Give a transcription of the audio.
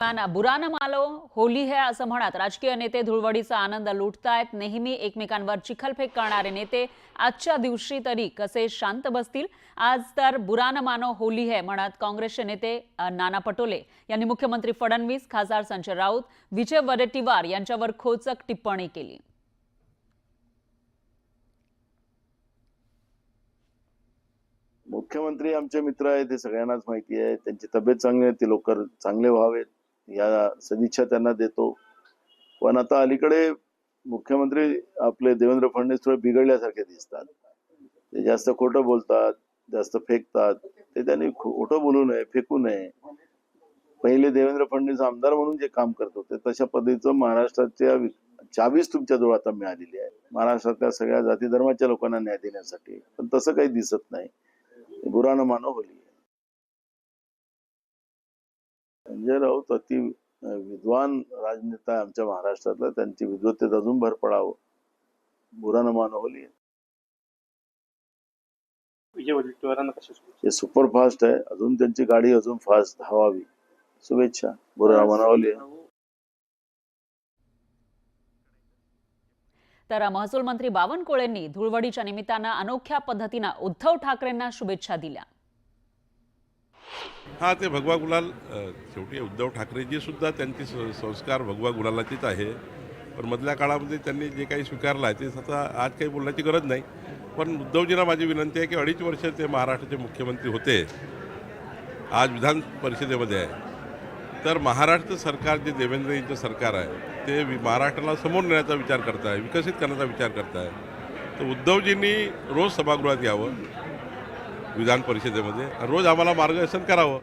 बुरा न मानो होली है असं म्हणत राजकीय नेते धुळवडीचा आनंद लुटतायत। नेहमी एकमेकांवर चिखलफेक करणारे नेते आजच्या दिवशी तरी कसे शांत बसतील? आज तर बुरा न मानो होली है म्हणत काँग्रेसचे नेते नाना पटोले यांनी मुख्यमंत्री फडणवीस, खासदार संजय राऊत, विजय वडेट्टीवार यांच्यावर खोचक टिप्पणी केली। मुख्यमंत्री आमचे मित्र आहेत हे सगळ्यांनाच माहिती आहे। त्यांची तब्येत चांगली आहे, ते लवकर चांगले व्हावेत या सदिच्छा त्यांना देतो। पण आता अलीकडे मुख्यमंत्री आपले देवेंद्र फडणवीस थोडे बिघडल्यासारखे दिसतात। ते जास्त खोटं बोलतात, जास्त फेकतात। ते त्यांनी खोटं बोलू नये, फेकू नये। पहिले देवेंद्र फडणवीस आमदार म्हणून जे काम करत होते तशा पद्धतीचं महाराष्ट्राच्या चावीस तुमच्या जवळ आता मिळालेली आहे, महाराष्ट्रातल्या सगळ्या जाती धर्माच्या लोकांना न्याय देण्यासाठी। पण तसं काही दिसत नाही। बुरा न मानो होली है। संजय राऊत अति विद्वान राजनेता आहे आमच्या महाराष्ट्रातला, त्यांची विद्वत्तेत अजून भर पडावं। बुरा न मानो होली है। विजय वडेट्टीवारांना कशा ते सुपर फास्ट आहे, अजून त्यांची गाडी अजून फास्ट धावावी। शुभेच्छा। बुरा न मानो होली है। तर महसूल मंत्री बावनकुळेंनी धुळवडीच्या निमित्तानं अनोख्या पद्धतीनं उद्धव ठाकरेंना शुभेच्छा दिल्या। हा, ते भगवा गुलाल शेवटी उद्धव ठाकरेजी सुद्धा त्यांचे संस्कार भगवा गुलालाचेच आहे। पण मधल्या काळामध्ये त्यांनी जे काही स्वीकारलं आहे ते स्वतः आज काही बोलण्याची गरज नाही। पण उद्धवजींना माझी विनंती आहे की 2.5 वर्ष ते महाराष्ट्राचे मुख्यमंत्री होते, आज विधान परिषदेमध्ये आहे। तर महाराष्ट्र सरकार जे देवेंद्रजींचं सरकार आहे ते महाराष्ट्राला समोर नेण्याचा विचार करत आहे, विकसित करण्याचा विचार करत आहे। तर उद्धवजींनी रोज सभागृहात यावं, विधान परिषदेमध्ये रोज आम्हाला मार्गदर्शन करावं।